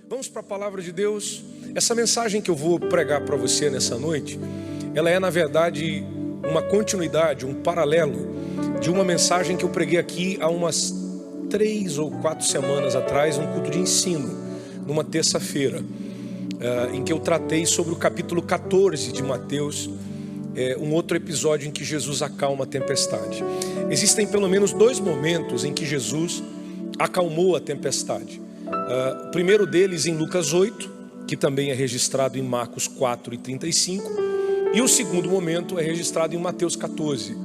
Vamos para a palavra de Deus. Essa mensagem que eu vou pregar para você nessa noite, ela é na verdade uma continuidade, um paralelo de uma mensagem que eu preguei aqui há umas 3 ou 4 semanas atrás, num culto de ensino, numa terça-feira, em que eu tratei sobre o capítulo 14 de Mateus, um outro episódio em que Jesus acalma a tempestade. Existem pelo menos 2 momentos em que Jesus acalmou a tempestade. O primeiro deles em Lucas 8, que também é registrado em Marcos 4 e 35, e o segundo momento é registrado em Mateus 14.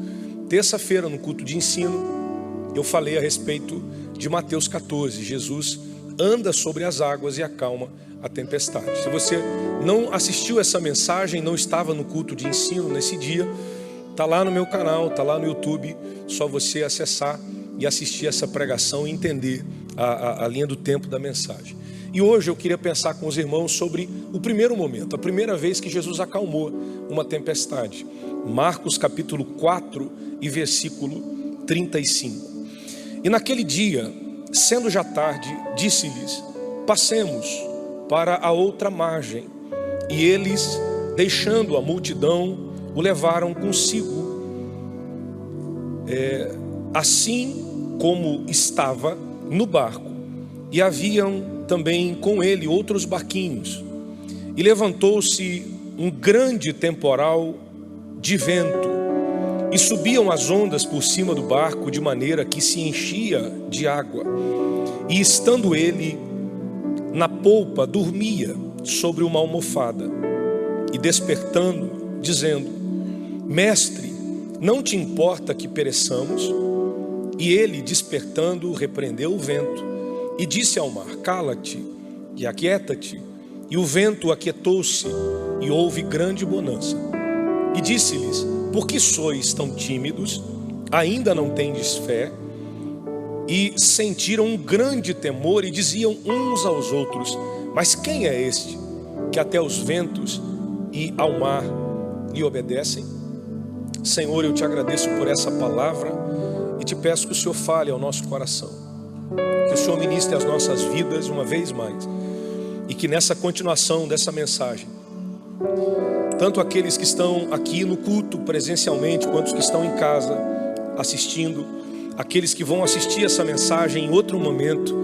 Terça-feira, no culto de ensino, eu falei a respeito de Mateus 14. Jesus anda sobre as águas e acalma a tempestade. Se você não assistiu essa mensagem, não estava no culto de ensino nesse dia, está lá no meu canal, está lá no YouTube, só você acessar e assistir essa pregação e entender a linha do tempo da mensagem. E hoje eu queria pensar com os irmãos sobre o primeiro momento, a primeira vez que Jesus acalmou uma tempestade. Marcos capítulo 4 e versículo 35. E naquele dia, sendo já tarde, disse-lhes: passemos para a outra margem. E eles, deixando a multidão, o levaram consigo, assim como estava no barco. E haviam também com ele outros barquinhos. E levantou-se um grande temporal de vento, e subiam as ondas por cima do barco, de maneira que se enchia de água. E estando ele na polpa, dormia sobre uma almofada. E despertando, dizendo: Mestre, não te importa que pereçamos? E ele, despertando, repreendeu o vento e disse ao mar: cala-te e aquieta-te. E o vento aquietou-se e houve grande bonança. E disse-lhes: por que sois tão tímidos? Ainda não tendes fé? E sentiram um grande temor e diziam uns aos outros: mas quem é este que até os ventos e ao mar lhe obedecem? Senhor, eu te agradeço por essa palavra e te peço que o Senhor fale ao nosso coração, que o Senhor ministre as nossas vidas uma vez mais, e que nessa continuação dessa mensagem, tanto aqueles que estão aqui no culto presencialmente, quanto os que estão em casa assistindo, aqueles que vão assistir essa mensagem em outro momento,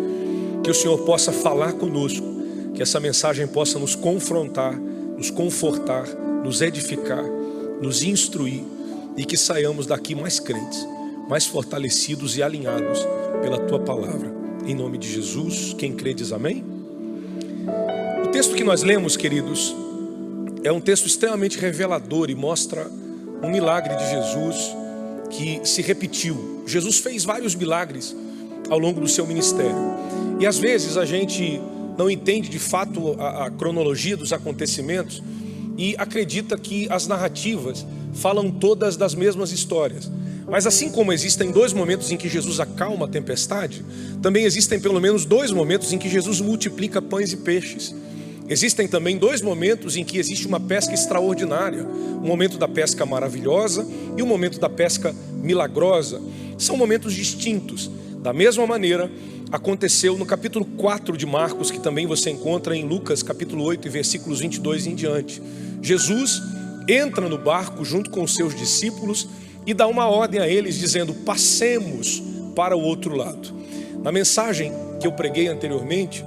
que o Senhor possa falar conosco, que essa mensagem possa nos confrontar, nos confortar, nos edificar, nos instruir, e que saiamos daqui mais crentes, mais fortalecidos e alinhados pela Tua palavra. Em nome de Jesus, quem crê diz amém? O texto que nós lemos, queridos, é um texto extremamente revelador e mostra um milagre de Jesus que se repetiu. Jesus fez vários milagres ao longo do seu ministério. E às vezes a gente não entende de fato a cronologia dos acontecimentos e acredita que as narrativas falam todas das mesmas histórias. Mas assim como existem 2 momentos em que Jesus acalma a tempestade, também existem pelo menos 2 momentos em que Jesus multiplica pães e peixes. Existem também 2 momentos em que existe uma pesca extraordinária. O momento da pesca maravilhosa e o momento da pesca milagrosa. São momentos distintos. Da mesma maneira, aconteceu no capítulo 4 de Marcos, que também você encontra em Lucas capítulo 8 e versículos 22 em diante. Jesus entra no barco junto com os seus discípulos e dá uma ordem a eles, dizendo: passemos para o outro lado. Na mensagem que eu preguei anteriormente,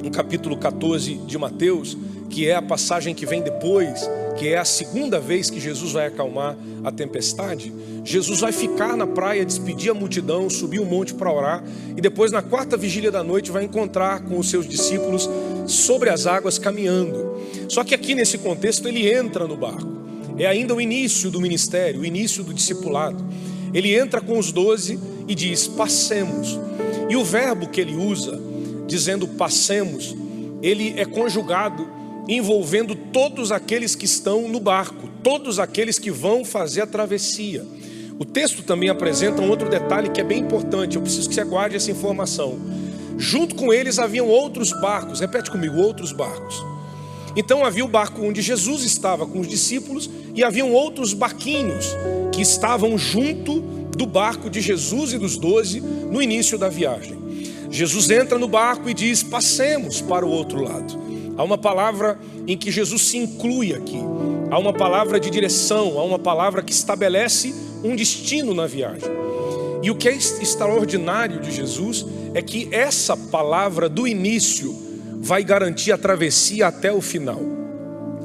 no capítulo 14 de Mateus, que é a passagem que vem depois, que é a segunda vez que Jesus vai acalmar a tempestade, Jesus vai ficar na praia, despedir a multidão, subir um monte para orar, e depois na 4ª vigília da noite vai encontrar com os seus discípulos sobre as águas caminhando. Só que aqui nesse contexto ele entra no barco. É ainda o início do ministério, o início do discipulado. Ele entra com os 12 e diz: passemos. E o verbo que ele usa, dizendo passemos, ele é conjugado envolvendo todos aqueles que estão no barco, todos aqueles que vão fazer a travessia. O texto também apresenta um outro detalhe que é bem importante, eu preciso que você guarde essa informação. Junto com eles haviam outros barcos, repete comigo: outros barcos. Então havia o barco onde Jesus estava com os discípulos e haviam outros barquinhos que estavam junto do barco de Jesus e dos 12 no início da viagem. Jesus entra no barco e diz: passemos para o outro lado. Há uma palavra em que Jesus se inclui aqui. Há uma palavra de direção, há uma palavra que estabelece um destino na viagem. E o que é extraordinário de Jesus é que essa palavra do início vai garantir a travessia até o final.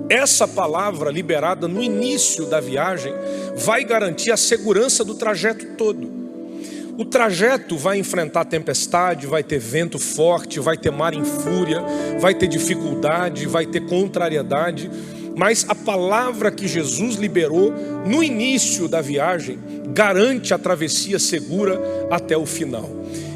Essa palavra liberada no início da viagem vai garantir a segurança do trajeto todo. O trajeto vai enfrentar tempestade, vai ter vento forte, vai ter mar em fúria, vai ter dificuldade, vai ter contrariedade. Mas a palavra que Jesus liberou no início da viagem garante a travessia segura até o final.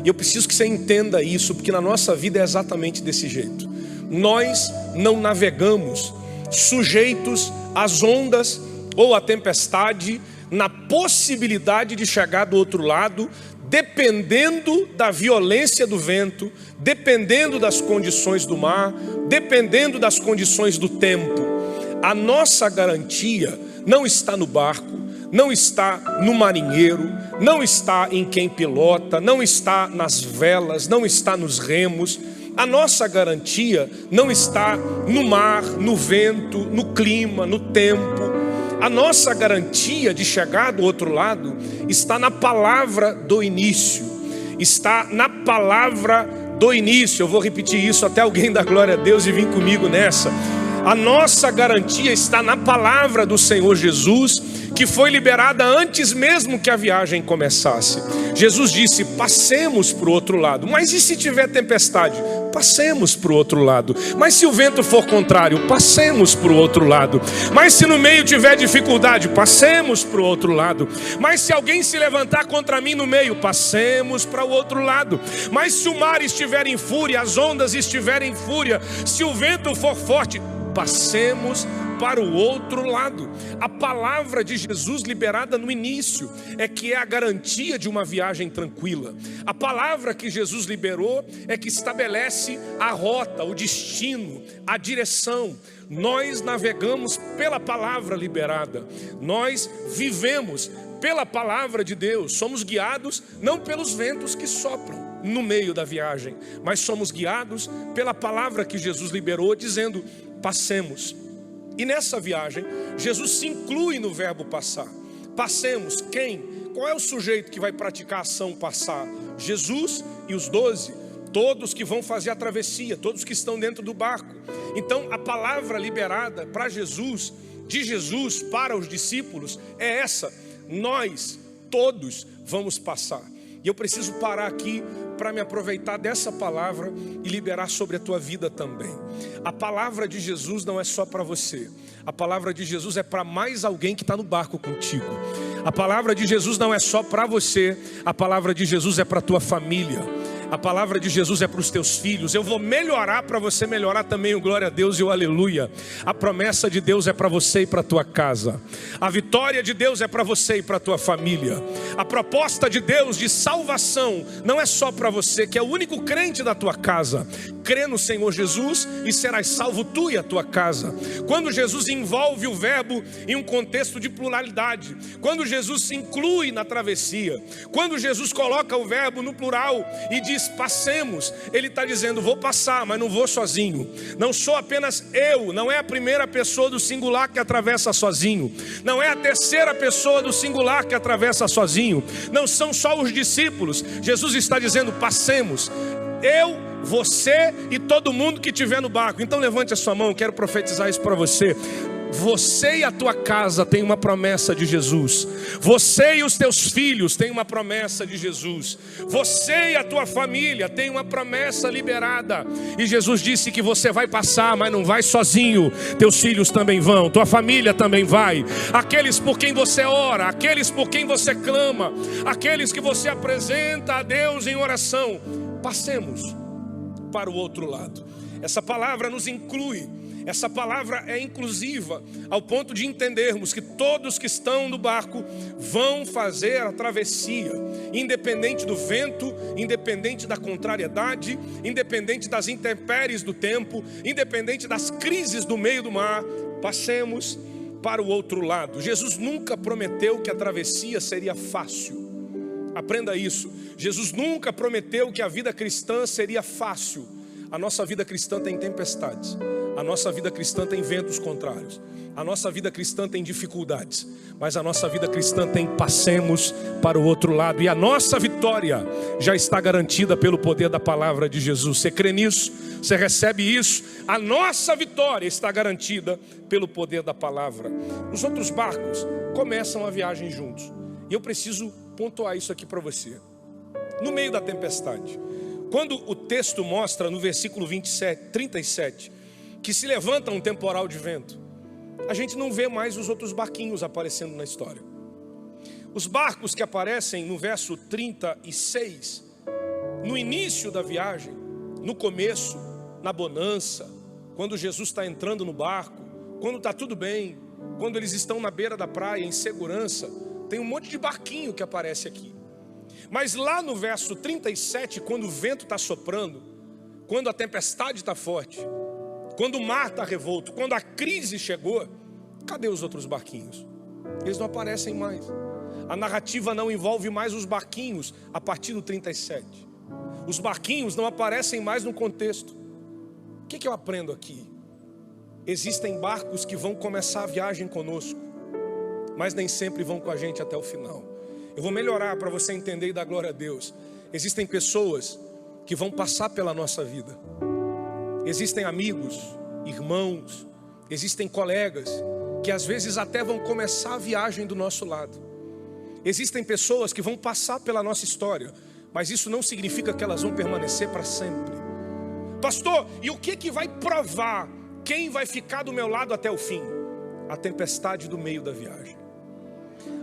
E eu preciso que você entenda isso, porque na nossa vida é exatamente desse jeito. Nós não navegamos sujeitos às ondas ou à tempestade, na possibilidade de chegar do outro lado, dependendo da violência do vento, dependendo das condições do mar, dependendo das condições do tempo. A nossa garantia não está no barco, não está no marinheiro, não está em quem pilota, não está nas velas, não está nos remos. A nossa garantia não está no mar, no vento, no clima, no tempo. A nossa garantia de chegar do outro lado está na palavra do início. Está na palavra do início. Eu vou repetir isso até alguém dar glória a Deus e vir comigo nessa. A nossa garantia está na palavra do Senhor Jesus, que foi liberada antes mesmo que a viagem começasse. Jesus disse: passemos para o outro lado. Mas e se tiver tempestade? Passemos para o outro lado. Mas se o vento for contrário, passemos para o outro lado. Mas se no meio tiver dificuldade, passemos para o outro lado. Mas se alguém se levantar contra mim no meio, passemos para o outro lado. Mas se o mar estiver em fúria, as ondas estiverem em fúria, se o vento for forte, passemos para o outro lado. A palavra de Jesus liberada no início é que é a garantia de uma viagem tranquila. A palavra que Jesus liberou é que estabelece a rota, o destino, a direção. Nós navegamos pela palavra liberada. Nós vivemos pela palavra de Deus. Somos guiados não pelos ventos que sopram no meio da viagem, mas somos guiados pela palavra que Jesus liberou, dizendo: passemos. E nessa viagem, Jesus se inclui no verbo passar. Passemos, quem? Qual é o sujeito que vai praticar a ação passar? Jesus e os 12, todos que vão fazer a travessia, todos que estão dentro do barco. Então a palavra liberada para Jesus, de Jesus para os discípulos, é essa: nós todos vamos passar. E eu preciso parar aqui para me aproveitar dessa palavra e liberar sobre a tua vida também. A palavra de Jesus não é só para você. A palavra de Jesus é para mais alguém que está no barco contigo. A palavra de Jesus não é só para você. A palavra de Jesus é para a tua família. A palavra de Jesus é para os teus filhos. Eu vou melhorar para você melhorar também o glória a Deus e o aleluia. A promessa de Deus é para você e para a tua casa. A vitória de Deus é para você e para a tua família. A proposta de Deus de salvação não é só para você, que é o único crente da tua casa. Crê no Senhor Jesus e serás salvo tu e a tua casa. Quando Jesus envolve o verbo em um contexto de pluralidade, quando Jesus se inclui na travessia, quando Jesus coloca o verbo no plural e diz passemos, ele está dizendo: vou passar, mas não vou sozinho. Não sou apenas eu, não é a primeira pessoa do singular que atravessa sozinho, não é a terceira pessoa do singular que atravessa sozinho, não são só os discípulos. Jesus está dizendo: passemos, eu, você e todo mundo que estiver no barco. Então levante a sua mão, quero profetizar isso para você. Você e a tua casa tem uma promessa de Jesus. Você e os teus filhos têm uma promessa de Jesus. Você e a tua família têm uma promessa liberada. E Jesus disse que você vai passar, mas não vai sozinho. Teus filhos também vão, tua família também vai. Aqueles por quem você ora, aqueles por quem você clama, aqueles que você apresenta a Deus em oração. Passemos para o outro lado. Essa palavra nos inclui. Essa palavra é inclusiva ao ponto de entendermos que todos que estão no barco vão fazer a travessia, independente do vento, independente da contrariedade, independente das intempéries do tempo, independente das crises do meio do mar. Passemos para o outro lado. Jesus nunca prometeu que a travessia seria fácil. Aprenda isso. Jesus nunca prometeu que a vida cristã seria fácil. A nossa vida cristã tem tempestades. A nossa vida cristã tem ventos contrários. A nossa vida cristã tem dificuldades. Mas a nossa vida cristã tem passemos para o outro lado. E a nossa vitória já está garantida pelo poder da palavra de Jesus. Você crê nisso? Você recebe isso? A nossa vitória está garantida pelo poder da palavra. Os outros barcos começam a viagem juntos. E eu preciso pontuar isso aqui para você. No meio da tempestade, quando o texto mostra no versículo 37, que se levanta um temporal de vento, a gente não vê mais os outros barquinhos aparecendo na história. Os barcos que aparecem no verso 36, no início da viagem, no começo, na bonança, quando Jesus está entrando no barco, quando está tudo bem, quando eles estão na beira da praia em segurança, tem um monte de barquinho que aparece aqui. Mas lá no verso 37, quando o vento está soprando, quando a tempestade está forte, quando o mar está revolto, quando a crise chegou, cadê os outros barquinhos? Eles não aparecem mais. A narrativa não envolve mais os barquinhos a partir do 37. Os barquinhos não aparecem mais no contexto. O que eu aprendo aqui? Existem barcos que vão começar a viagem conosco, mas nem sempre vão com a gente até o final. Eu vou melhorar para você entender e dar glória a Deus. Existem pessoas que vão passar pela nossa vida. Existem amigos, irmãos, existem colegas que às vezes até vão começar a viagem do nosso lado. Existem pessoas que vão passar pela nossa história, mas isso não significa que elas vão permanecer para sempre. Pastor, e o que vai provar quem vai ficar do meu lado até o fim? A tempestade do meio da viagem.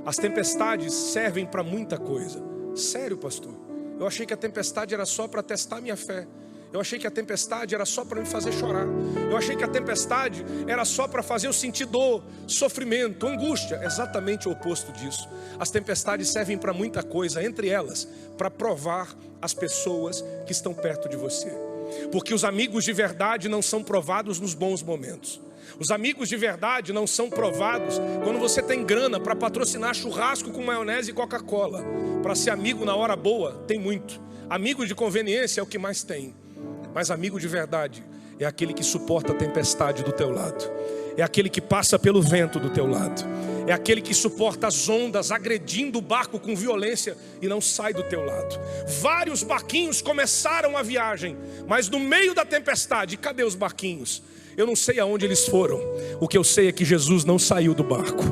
As tempestades servem para muita coisa. Sério, pastor? Eu achei que a tempestade era só para testar minha fé. Eu achei que a tempestade era só para me fazer chorar. Eu achei que a tempestade era só para fazer eu sentir dor, sofrimento, angústia. Exatamente o oposto disso. As tempestades servem para muita coisa, entre elas, para provar as pessoas que estão perto de você. Porque os amigos de verdade não são provados nos bons momentos. Os amigos de verdade não são provados quando você tem grana para patrocinar churrasco com maionese e Coca-Cola. Para ser amigo na hora boa, tem muito. Amigo de conveniência é o que mais tem. Mas amigo de verdade é aquele que suporta a tempestade do teu lado. É aquele que passa pelo vento do teu lado. É aquele que suporta as ondas agredindo o barco com violência e não sai do teu lado. Vários barquinhos começaram a viagem, mas no meio da tempestade, cadê os barquinhos? Eu não sei aonde eles foram. O que eu sei é que Jesus não saiu do barco.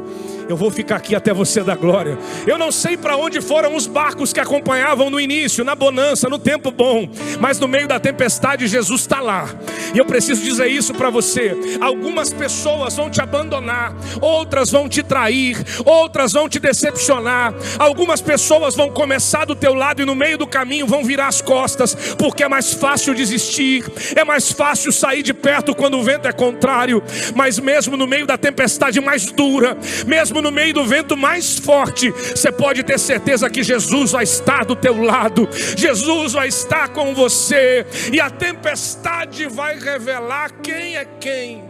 Eu vou ficar aqui até você dar glória. Eu não sei para onde foram os barcos que acompanhavam no início, na bonança, no tempo bom, mas no meio da tempestade Jesus está lá. E eu preciso dizer isso para você. Algumas pessoas vão te abandonar, outras vão te trair, outras vão te decepcionar. Algumas pessoas vão começar do teu lado e no meio do caminho vão virar as costas, porque é mais fácil desistir, é mais fácil sair de perto quando o vento é contrário. Mas mesmo no meio da tempestade mais dura, mesmo no meio do vento mais forte, você pode ter certeza que Jesus vai estar do teu lado. Jesus vai estar com você. E a tempestade vai revelar quem é quem.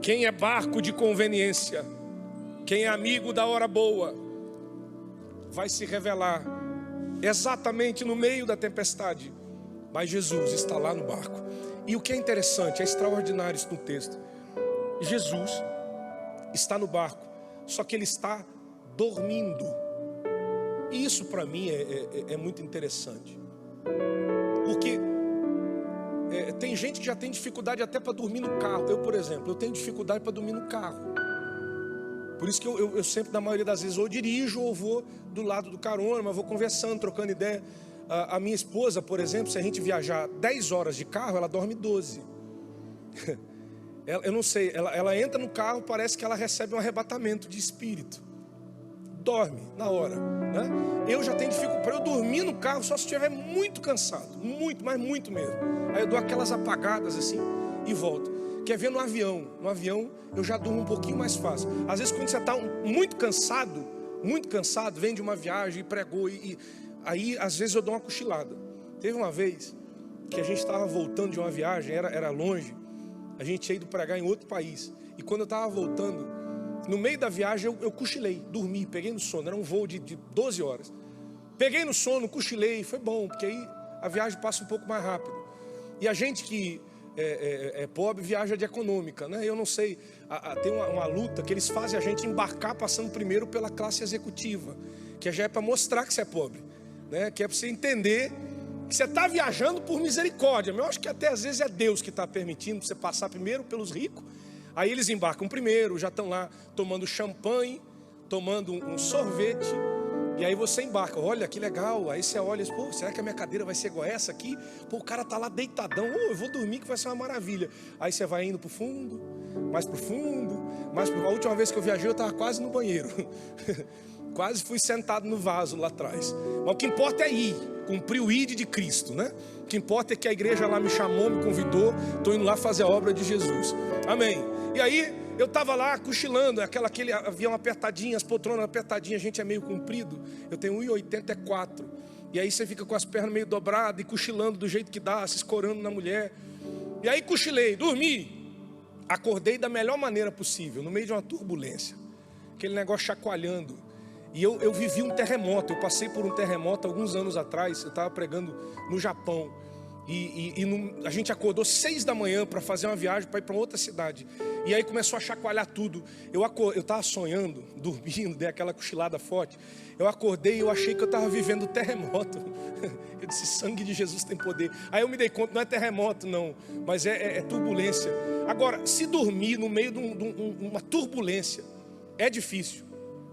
Quem é barco de conveniência, quem é amigo da hora boa, vai se revelar exatamente no meio da tempestade. Mas Jesus está lá no barco. E o que é interessante, é extraordinário isso no texto. Jesus está no barco, só que ele está dormindo. E isso para mim é muito interessante. Porque tem gente que já tem dificuldade até para dormir no carro. Eu, por exemplo, eu tenho dificuldade para dormir no carro. Por isso que eu sempre, na maioria das vezes, ou dirijo ou vou do lado do carona, mas vou conversando, trocando ideia. A minha esposa, por exemplo, se a gente viajar 10 horas de carro, ela dorme 12. Eu não sei, ela entra no carro, parece que ela recebe um arrebatamento de espírito. Dorme na hora, né? Eu já tenho dificuldade para eu dormir no carro só se estiver muito cansado, muito, mas muito mesmo. Aí eu dou aquelas apagadas assim e volto. Quer ver no avião? No avião eu já durmo um pouquinho mais fácil. Às vezes quando você está muito cansado, vem de uma viagem e pregou e aí às vezes eu dou uma cochilada. Teve uma vez que a gente estava voltando de uma viagem, era longe. A gente tinha ido pregar em outro país. E quando eu estava voltando, no meio da viagem eu cochilei, dormi, peguei no sono. Era um voo de 12 horas. Peguei no sono, cochilei, foi bom, porque aí a viagem passa um pouco mais rápido. E a gente que é pobre viaja de econômica, né? Eu não sei, tem uma luta que eles fazem a gente embarcar passando primeiro pela classe executiva, que já é para mostrar que você é pobre, né? Que é para você entender que você está viajando por misericórdia. Eu acho que até às vezes é Deus que está permitindo você passar primeiro pelos ricos. Aí eles embarcam primeiro, já estão lá tomando champanhe, tomando um sorvete. E aí você embarca, olha que legal. Aí você olha, pô, será que a minha cadeira vai ser igual essa aqui? Pô, o cara tá lá deitadão, eu vou dormir que vai ser uma maravilha. Aí você vai indo pro fundo, mais pro fundo, mais pro... A última vez que eu viajei eu estava quase no banheiro. Quase fui sentado no vaso lá atrás. Mas o que importa é ir, cumprir o ID de Cristo, né? O que importa é que a igreja lá me chamou, me convidou, estou indo lá fazer a obra de Jesus. Amém. E aí eu estava lá cochilando, aquele avião apertadinho, as poltronas apertadinhas, a gente é meio comprido. Eu tenho 1,84. E aí você fica com as pernas meio dobradas e cochilando do jeito que dá, se escorando na mulher. E aí cochilei, dormi. Acordei da melhor maneira possível, no meio de uma turbulência. Aquele negócio chacoalhando. E eu vivi um terremoto, eu passei por um terremoto alguns anos atrás, eu estava pregando no Japão. A gente acordou 6 da manhã para fazer uma viagem para ir para outra cidade. E aí começou a chacoalhar tudo. Eu estava sonhando, dormindo, dei aquela cochilada forte. Eu acordei e eu achei que eu estava vivendo o terremoto. Eu disse, sangue de Jesus tem poder. Aí eu me dei conta, não é terremoto não, mas é turbulência. Agora, se dormir no meio de uma turbulência, é difícil.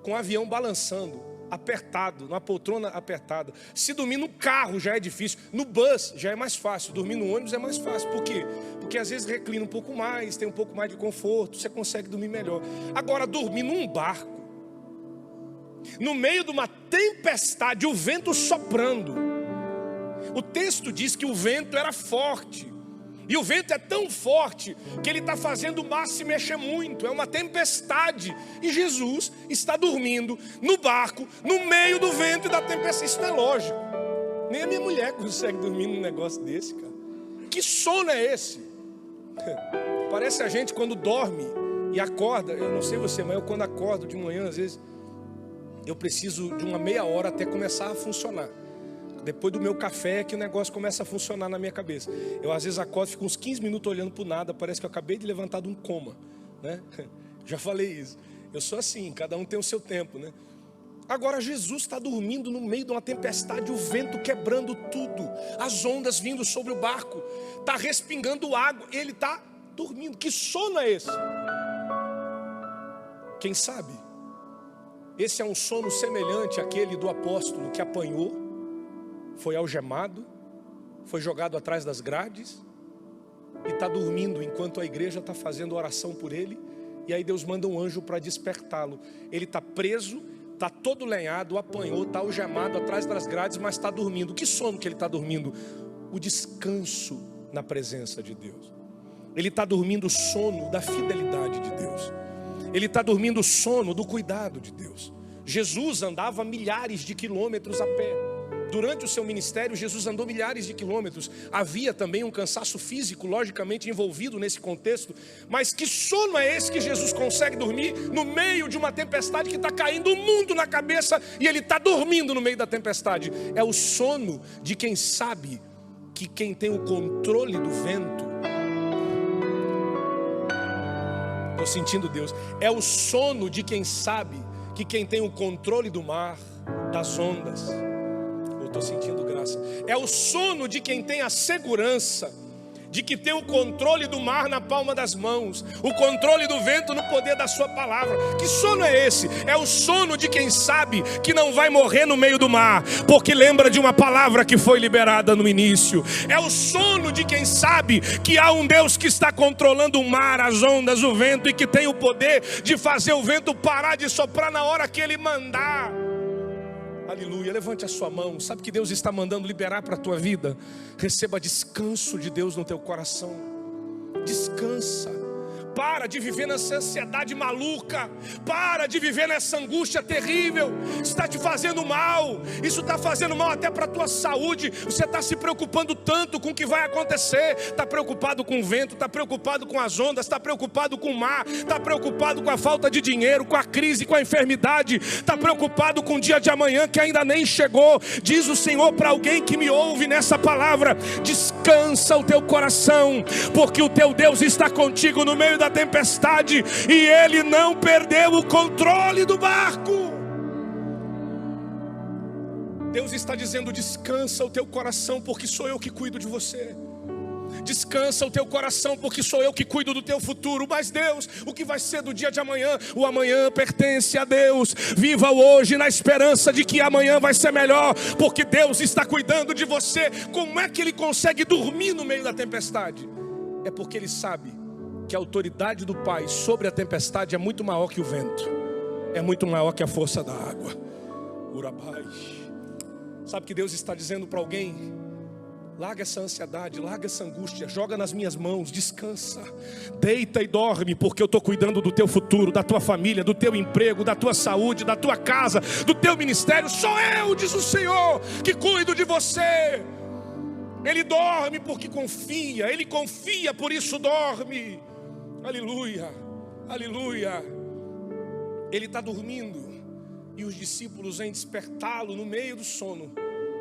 Com o avião balançando, apertado, numa poltrona apertada. Se dormir no carro já é difícil, no bus já é mais fácil, dormir no ônibus é mais fácil. Por quê? Porque às vezes reclina um pouco mais, tem um pouco mais de conforto, você consegue dormir melhor. Agora, dormir num barco, no meio de uma tempestade, o vento soprando. O texto diz que o vento era forte. E o vento é tão forte que ele está fazendo o mar se mexer muito. É uma tempestade. E Jesus está dormindo no barco, no meio do vento e da tempestade. Isso não é lógico. Nem a minha mulher consegue dormir num negócio desse, cara. Que sono é esse? Parece a gente quando dorme e acorda. Eu não sei você, mas eu quando acordo de manhã, às vezes, eu preciso de uma meia hora até começar a funcionar. Depois do meu café é que o negócio começa a funcionar na minha cabeça. Eu às vezes acordo, fico uns 15 minutos olhando para o nada. Parece que eu acabei de levantar de um coma, né? Já falei isso. Eu sou assim, cada um tem o seu tempo, né? Agora Jesus está dormindo no meio de uma tempestade, o vento quebrando tudo, as ondas vindo sobre o barco, está respingando água, ele está dormindo. Que sono é esse? Quem sabe? Esse é um sono semelhante àquele do apóstolo que apanhou, foi algemado, foi jogado atrás das grades e está dormindo enquanto a igreja está fazendo oração por ele. E aí Deus manda um anjo para despertá-lo. Ele está preso, está todo lenhado, apanhou, está algemado atrás das grades, mas está dormindo. Que sono que ele está dormindo? O descanso na presença de Deus. Ele está dormindo o sono da fidelidade de Deus. Ele está dormindo o sono do cuidado de Deus. Jesus andava milhares de quilômetros a pé. Durante o seu ministério, Jesus andou milhares de quilômetros. Havia também um cansaço físico, logicamente, envolvido nesse contexto. Mas que sono é esse que Jesus consegue dormir no meio de uma tempestade que está caindo o mundo na cabeça e ele está dormindo no meio da tempestade? É o sono de quem sabe que quem tem o controle do vento... Estou sentindo Deus. É o sono de quem sabe que quem tem o controle do mar, das ondas... Estou sentindo graça. É o sono de quem tem a segurança de que tem o controle do mar na palma das mãos, o controle do vento no poder da sua palavra. Que sono é esse? É o sono de quem sabe que não vai morrer no meio do mar, porque lembra de uma palavra que foi liberada no início. É o sono de quem sabe que há um Deus que está controlando o mar, as ondas, o vento, e que tem o poder de fazer o vento parar de soprar na hora que ele mandar. Aleluia, levante a sua mão. Sabe que Deus está mandando liberar para a tua vida? Receba descanso de Deus no teu coração. Descansa. Para de viver nessa ansiedade maluca. Para de viver nessa angústia terrível. Está te fazendo mal. Isso está fazendo mal até para a tua saúde. Você está se preocupando tanto com o que vai acontecer. Está preocupado com o vento, está preocupado com as ondas, está preocupado com o mar, está preocupado com a falta de dinheiro, com a crise, com a enfermidade. Está preocupado com o dia de amanhã que ainda nem chegou. Diz o Senhor para alguém que me ouve nessa palavra: descansa o teu coração, porque o teu Deus está contigo no meio da tempestade, e Ele não perdeu o controle do barco. Deus está dizendo: descansa o teu coração, porque sou eu que cuido de você. Descansa o teu coração, porque sou eu que cuido do teu futuro. Mas Deus, o que vai ser do dia de amanhã? O amanhã pertence a Deus. Viva hoje na esperança de que amanhã vai ser melhor, porque Deus está cuidando de você. Como é que ele consegue dormir no meio da tempestade? É porque ele sabe que a autoridade do Pai sobre a tempestade é muito maior que o vento, é muito maior que a força da água. Urabai. Sabe que Deus está dizendo para alguém: larga essa ansiedade, larga essa angústia, joga nas minhas mãos, descansa, deita e dorme, porque eu estou cuidando do teu futuro, da tua família, do teu emprego, da tua saúde, da tua casa, do teu ministério. Sou eu, diz o Senhor, que cuido de você. Ele dorme porque confia, ele confia, por isso dorme. Aleluia, aleluia. Ele está dormindo e os discípulos vêm despertá-lo no meio do sono,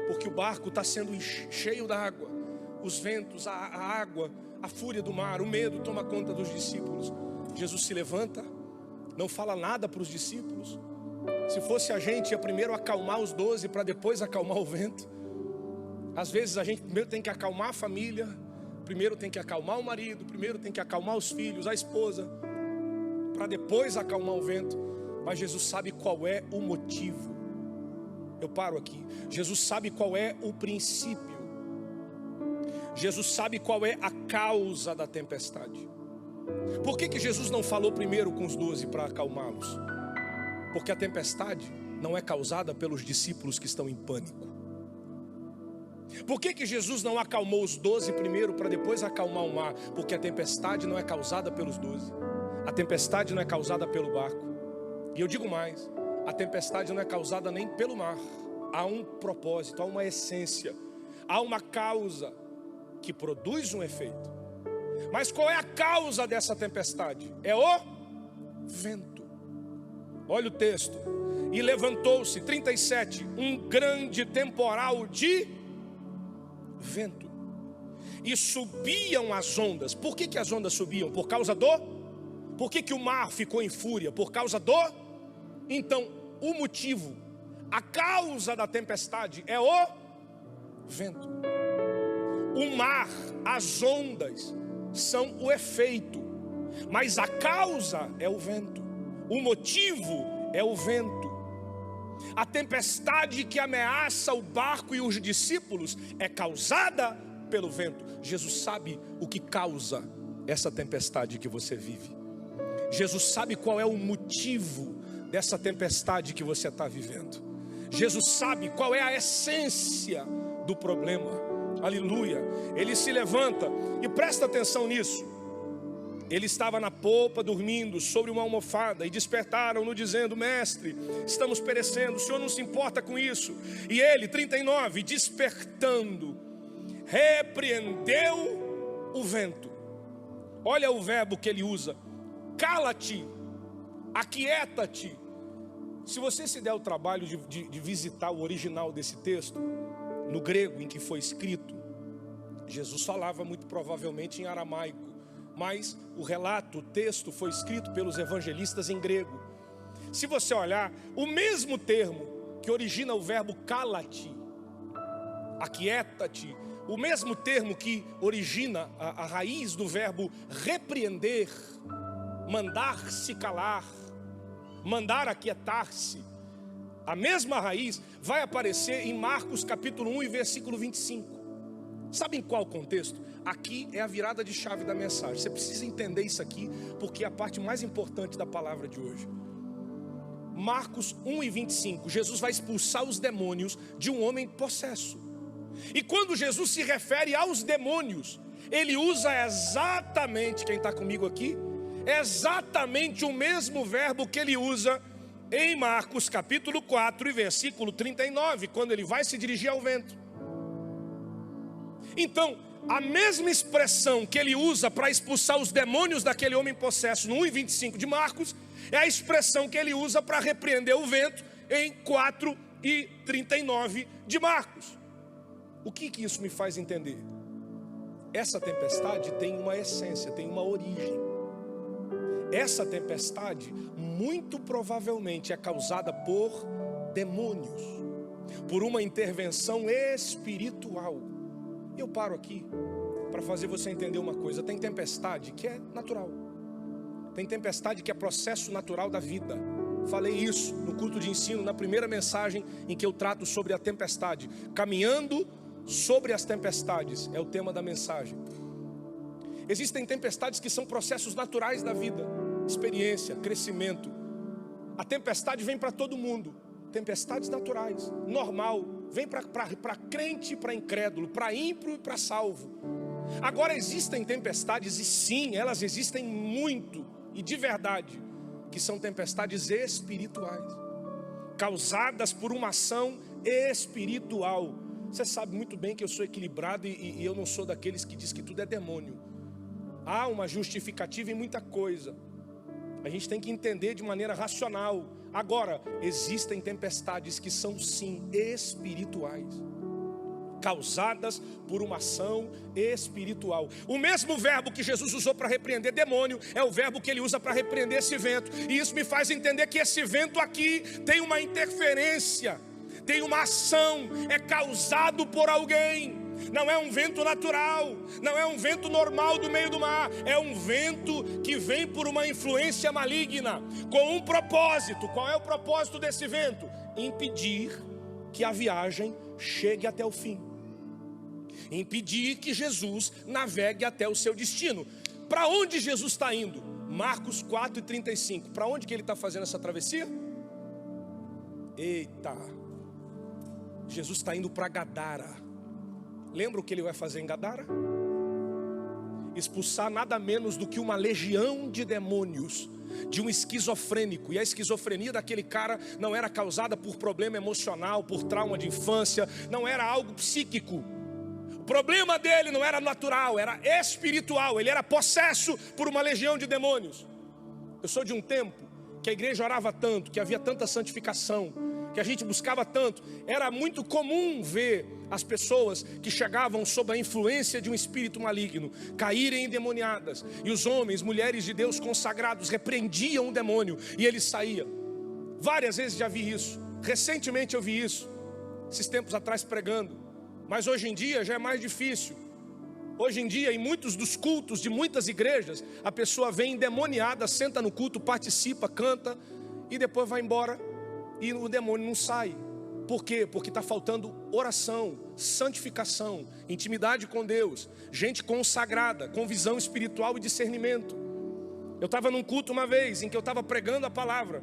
porque o barco está sendo cheio d'água. Os ventos, a água, a fúria do mar, o medo toma conta dos discípulos. Jesus se levanta, não fala nada para os discípulos. Se fosse a gente, ia primeiro acalmar os 12 para depois acalmar o vento. Às vezes a gente primeiro tem que acalmar a família, primeiro tem que acalmar o marido, primeiro tem que acalmar os filhos, a esposa, para depois acalmar o vento. Mas Jesus sabe qual é o motivo. Eu paro aqui. Jesus sabe qual é o princípio. Jesus sabe qual é a causa da tempestade. Por que Jesus não falou primeiro com os 12 para acalmá-los? Porque a tempestade não é causada pelos discípulos que estão em pânico. Por que Jesus não acalmou os 12 primeiro para depois acalmar o mar? Porque a tempestade não é causada pelos 12. A tempestade não é causada pelo barco. E eu digo mais: a tempestade não é causada nem pelo mar. Há um propósito, há uma essência, há uma causa que produz um efeito. Mas qual é a causa dessa tempestade? É o vento. Olha o texto. E levantou-se, 37, um grande temporal de vento, e subiam as ondas. Por que as ondas subiam? Por causa do... Por que o mar ficou em fúria? Por causa do... Então, o motivo, a causa da tempestade é o vento. O mar, as ondas são o efeito, mas a causa é o vento. O motivo é o vento. A tempestade que ameaça o barco e os discípulos é causada pelo vento. Jesus sabe o que causa essa tempestade que você vive. Jesus sabe qual é o motivo dessa tempestade que você está vivendo. Jesus sabe qual é a essência do problema. Aleluia. Ele se levanta e presta atenção nisso. Ele estava na popa dormindo sobre uma almofada, e despertaram-no dizendo: mestre, estamos perecendo, o Senhor não se importa com isso? E ele, 39, despertando, repreendeu o vento. Olha o verbo que ele usa: cala-te, aquieta-te. Se você se der o trabalho de visitar o original desse texto, no grego em que foi escrito, Jesus falava muito provavelmente em aramaico, mas o relato, o texto foi escrito pelos evangelistas em grego. Se você olhar, o mesmo termo que origina o verbo cala-te, aquieta-te, o mesmo termo que origina a raiz do verbo repreender, mandar-se calar, mandar aquietar-se, a mesma raiz vai aparecer em Marcos capítulo 1 e versículo 25. Sabe em qual contexto? Aqui é a virada de chave da mensagem. Você precisa entender isso aqui, porque é a parte mais importante da palavra de hoje. Marcos 1 e 25, Jesus vai expulsar os demônios de um homem possesso. E quando Jesus se refere aos demônios, ele usa exatamente, quem está comigo aqui? é exatamente o mesmo verbo que ele usa em Marcos capítulo 4 e versículo 39, quando ele vai se dirigir ao vento. Então, a mesma expressão que ele usa para expulsar os demônios daquele homem possesso no 1:25 de Marcos, é a expressão que ele usa para repreender o vento em 4:39 de Marcos. O que isso me faz entender? Essa tempestade tem uma essência, tem uma origem. Essa tempestade muito provavelmente é causada por demônios, por uma intervenção espiritual. E eu paro aqui para fazer você entender uma coisa. Tem tempestade que é natural, tem tempestade que é processo natural da vida. Falei isso no culto de ensino, na primeira mensagem em que eu trato sobre a tempestade. Caminhando sobre as tempestades é o tema da mensagem. Existem tempestades que são processos naturais da vida, experiência, crescimento. A tempestade vem para todo mundo, tempestades naturais, normal, vem para crente e para incrédulo, para ímpio e para salvo. Agora existem tempestades, e sim, elas existem muito e de verdade, que são tempestades espirituais, causadas por uma ação espiritual. Você sabe muito bem que eu sou equilibrado e eu não sou daqueles que diz que tudo é demônio. Há uma justificativa em muita coisa. A gente tem que entender de maneira racional. Agora, existem tempestades que são sim espirituais, causadas por uma ação espiritual. O mesmo verbo que Jesus usou para repreender demônio é o verbo que ele usa para repreender esse vento. E isso me faz entender que esse vento aqui tem uma interferência, tem uma ação, é causado por alguém. Não é um vento natural, não é um vento normal do meio do mar, é um vento que vem por uma influência maligna, com um propósito. Qual é o propósito desse vento? Impedir que a viagem chegue até o fim, impedir que Jesus navegue até o seu destino. Para onde Jesus está indo? Marcos 4:35. Para onde que ele está fazendo essa travessia? Eita, Jesus está indo para Gadara. Lembra o que ele vai fazer em Gadara? Expulsar nada menos do que uma legião de demônios, de um esquizofrênico. E a esquizofrenia daquele cara não era causada por problema emocional, por trauma de infância, não era algo psíquico. O problema dele não era natural, era espiritual. Ele era possesso por uma legião de demônios. Eu sou de um tempo que a igreja orava tanto, que havia tanta santificação, que a gente buscava tanto. Era muito comum ver as pessoas que chegavam sob a influência de um espírito maligno caírem endemoniadas, e os homens, mulheres de Deus consagrados repreendiam o demônio e ele saía. Várias vezes já vi isso. Recentemente eu vi isso, esses tempos atrás pregando. Mas hoje em dia já é mais difícil. Hoje em dia, em muitos dos cultos de muitas igrejas, a pessoa vem endemoniada, senta no culto, participa, canta e depois vai embora e o demônio não sai. Por quê? Porque está faltando oração, santificação, intimidade com Deus, gente consagrada, com visão espiritual e discernimento. Eu estava num culto uma vez em que eu estava pregando a palavra.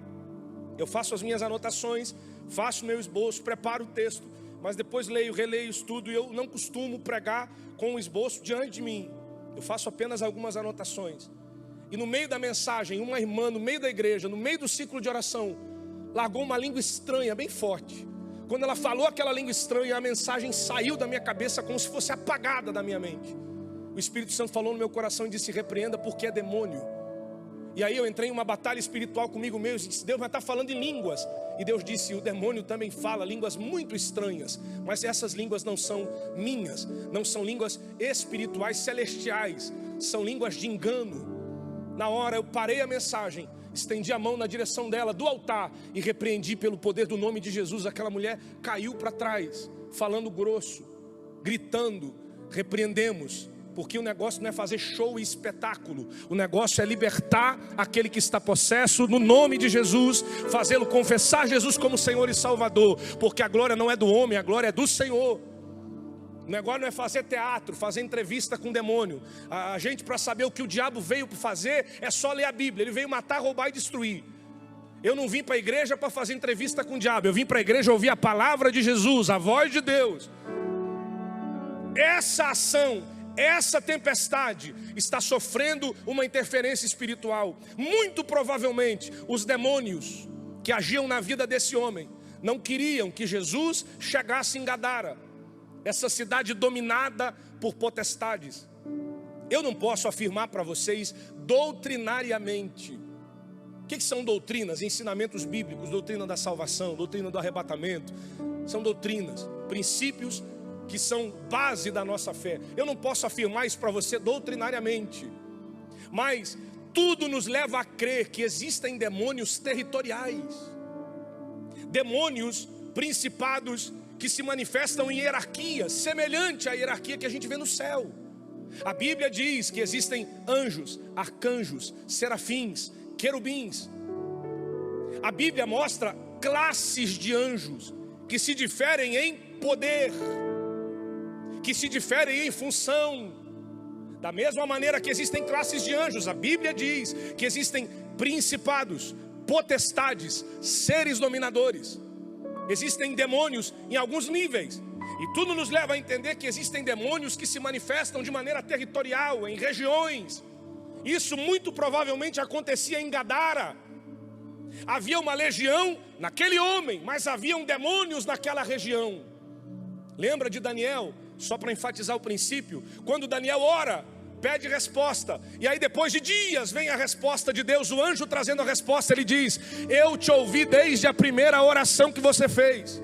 Eu faço as minhas anotações, faço meu esboço, preparo o texto, mas depois leio, releio, estudo, e eu não costumo pregar com o esboço diante de mim. Eu faço apenas algumas anotações. E no meio da mensagem, uma irmã no meio da igreja, no meio do ciclo de oração, largou uma língua estranha, bem forte. Quando ela falou aquela língua estranha, a mensagem saiu da minha cabeça como se fosse apagada da minha mente. O Espírito Santo falou no meu coração e disse: repreenda, porque é demônio. E aí eu entrei em uma batalha espiritual comigo mesmo e disse: Deus vai estar falando em línguas. E Deus disse: o demônio também fala línguas muito estranhas, mas essas línguas não são minhas, não são línguas espirituais celestiais, são línguas de engano. Na hora eu parei a mensagem, estendi a mão na direção dela, do altar, e repreendi pelo poder do nome de Jesus. Aquela mulher caiu para trás, falando grosso, gritando. Repreendemos, porque o negócio não é fazer show e espetáculo. O negócio é libertar aquele que está possesso no nome de Jesus, fazê-lo confessar Jesus como Senhor e Salvador, porque a glória não é do homem, a glória é do Senhor. O negócio não é fazer teatro, fazer entrevista com o demônio. A gente, para saber o que o diabo veio fazer, é só ler a Bíblia. Ele veio matar, roubar e destruir. Eu não vim para a igreja para fazer entrevista com o diabo. Eu vim para a igreja ouvir a palavra de Jesus, a voz de Deus. Essa ação essa tempestade está sofrendo uma interferência espiritual. Muito provavelmente os demônios que agiam na vida desse homem não queriam que Jesus chegasse em Gadara, essa cidade dominada por potestades. Eu não posso afirmar para vocês doutrinariamente. O que são doutrinas? Ensinamentos bíblicos, doutrina da salvação, doutrina do arrebatamento. São doutrinas, princípios que são base da nossa fé. Eu não posso afirmar isso para você doutrinariamente, mas tudo nos leva a crer que existem demônios territoriais, demônios, principados que se manifestam em hierarquia, semelhante à hierarquia que a gente vê no céu. A Bíblia diz que existem anjos, arcanjos, serafins, querubins. A Bíblia mostra classes de anjos que se diferem em poder, que se diferem em função. Da mesma maneira que existem classes de anjos, a Bíblia diz que existem principados, potestades, seres dominadores. Existem demônios em alguns níveis. E tudo nos leva a entender que existem demônios que se manifestam de maneira territorial, em regiões. Isso muito provavelmente acontecia em Gadara. Havia uma legião naquele homem, mas haviam demônios naquela região. Lembra de Daniel? Só para enfatizar o princípio. Quando Daniel ora, pede resposta, e aí depois de dias vem a resposta de Deus. O anjo trazendo a resposta, ele diz: eu te ouvi desde a primeira oração que você fez,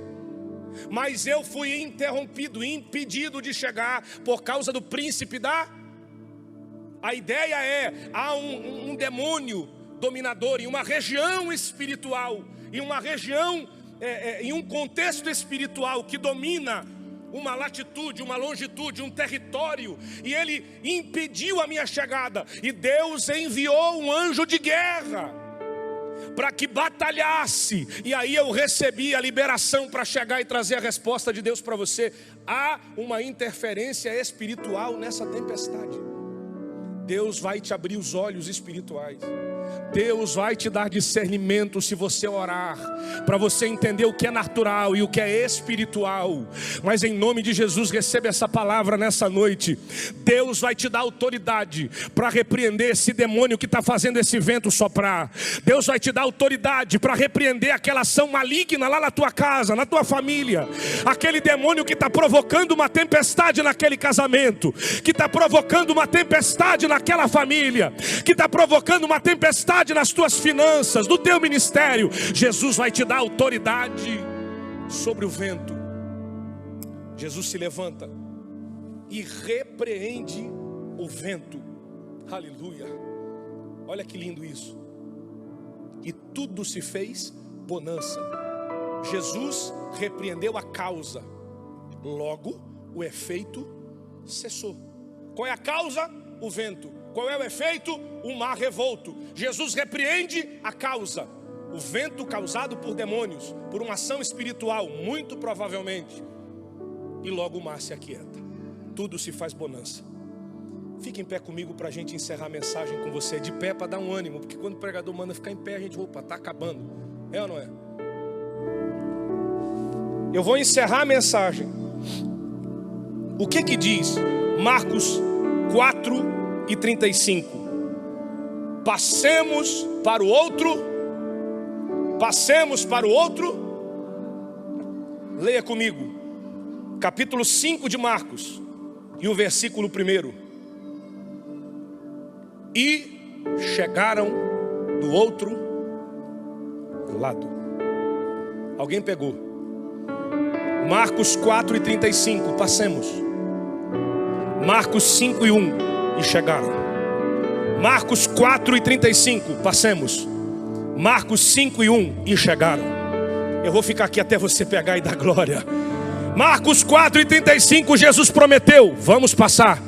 mas eu fui interrompido, impedido de chegar por causa do príncipe da... A ideia é, há um demônio dominador em uma região espiritual, em uma região, em um contexto espiritual que domina uma latitude, uma longitude, um território, e ele impediu a minha chegada. E Deus enviou um anjo de guerra para que batalhasse, e aí eu recebi a liberação para chegar e trazer a resposta de Deus para você. Há uma interferência espiritual nessa tempestade. Deus vai te abrir os olhos espirituais. Deus vai te dar discernimento se você orar, para você entender o que é natural e o que é espiritual. Mas em nome de Jesus, receba essa palavra nessa noite. Deus vai te dar autoridade para repreender esse demônio que está fazendo esse vento soprar. Deus vai te dar autoridade para repreender aquela ação maligna lá na tua casa, na tua família. Aquele demônio que está provocando uma tempestade naquele casamento, que está provocando uma tempestade naquela família, que está provocando uma tempestade nas tuas finanças, no teu ministério. Jesus vai te dar autoridade sobre o vento. Jesus se levanta e repreende o vento. Aleluia. Olha que lindo isso. E tudo se fez bonança. Jesus repreendeu a causa, logo o efeito cessou. Qual é a causa? O vento. Qual é o efeito? O mar revolto. Jesus repreende a causa, o vento causado por demônios, por uma ação espiritual, muito provavelmente. E logo o mar se aquieta. Tudo se faz bonança. Fique em pé comigo para a gente encerrar a mensagem com você. De pé para dar um ânimo, porque quando o pregador manda ficar em pé, a gente, opa, está acabando. É ou não é? Eu vou encerrar a mensagem. O que diz Marcos 4:35? Passemos para o outro. Passemos para o outro. Leia comigo. Capítulo 5 de Marcos e o versículo 1. E chegaram do outro lado. Alguém pegou? Marcos 4:35. Passemos. Marcos 5:1. E chegaram. Marcos 4:35. Passemos. Marcos 5:1. E chegaram. Eu vou ficar aqui até você pegar e dar glória. Marcos 4:35. Jesus prometeu. Vamos passar.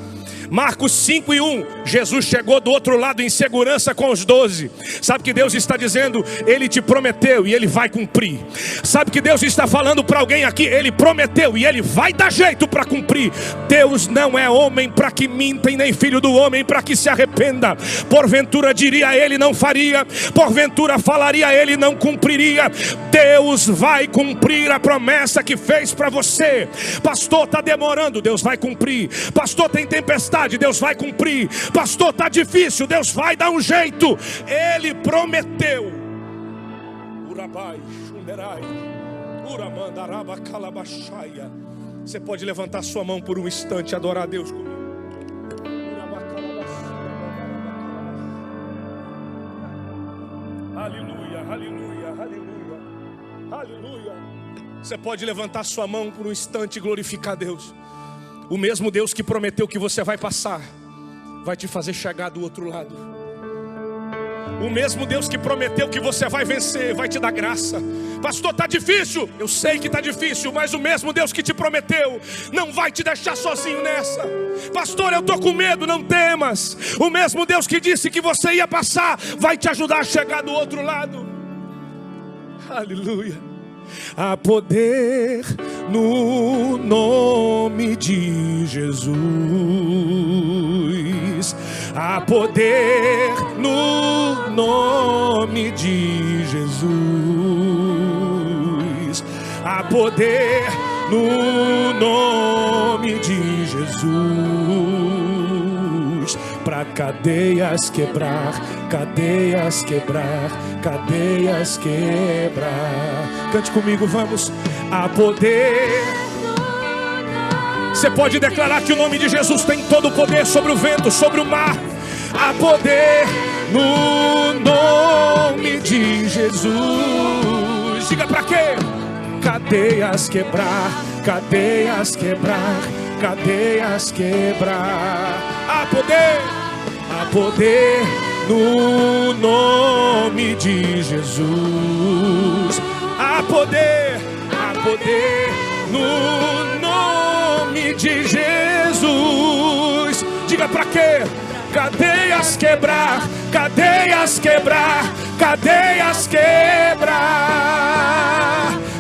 Marcos 5:1. Jesus chegou do outro lado em segurança com os 12. Sabe que Deus está dizendo? Ele te prometeu e Ele vai cumprir. Sabe que Deus está falando para alguém aqui? Ele prometeu e Ele vai dar jeito para cumprir. Deus não é homem para que minta, e nem filho do homem para que se arrependa. Porventura diria Ele, não faria. Porventura falaria Ele, não cumpriria. Deus vai cumprir a promessa que fez para você. Pastor, está demorando, Deus vai cumprir. Pastor, tem tempestade, Deus vai cumprir. Pastor, está difícil, Deus vai dar um jeito. Ele prometeu. Você pode levantar sua mão por um instante e adorar a Deus comigo. Aleluia, aleluia, aleluia, aleluia. Você pode levantar sua mão por um instante e glorificar a Deus. O mesmo Deus que prometeu que você vai passar, vai te fazer chegar do outro lado. O mesmo Deus que prometeu que você vai vencer, vai te dar graça. Pastor, está difícil. Eu sei que está difícil, mas o mesmo Deus que te prometeu não vai te deixar sozinho nessa. Pastor, eu estou com medo, não temas. O mesmo Deus que disse que você ia passar, vai te ajudar a chegar do outro lado. Aleluia. Há poder no nome de Jesus. Há poder no nome de Jesus. Há poder no nome de Jesus. Para cadeias quebrar, cadeias quebrar, cadeias quebrar. Cante comigo, vamos. Há poder. Você pode declarar que o nome de Jesus tem todo o poder sobre o vento, sobre o mar. Há poder no nome de Jesus. Diga para quê? Cadeias quebrar, cadeias quebrar, cadeias quebrar. Há poder no nome de Jesus. Há poder no nome de Jesus. Diga para quê? Cadeias quebrar, cadeias quebrar, cadeias quebrar,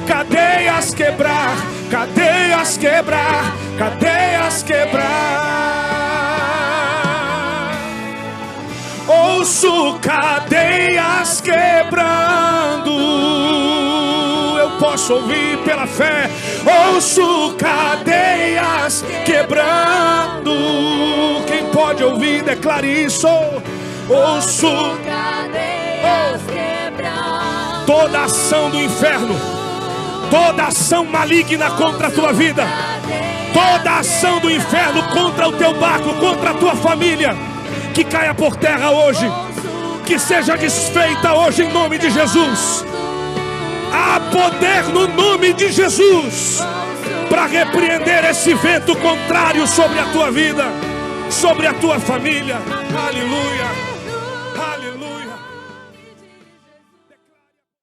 cadeias quebrar, cadeias quebrar, cadeias quebrar. Ouço cadeias quebrando. Eu posso ouvir pela fé. Ouço cadeias quebrando. Quem pode ouvir, declare isso. Ouço cadeias quebrando. Toda ação do inferno, toda ação maligna contra a tua vida, toda ação do inferno contra o teu barco, contra a tua família, que caia por terra hoje, que seja desfeita hoje em nome de Jesus. Há poder no nome de Jesus para repreender esse vento contrário sobre a tua vida, sobre a tua família. Aleluia, aleluia.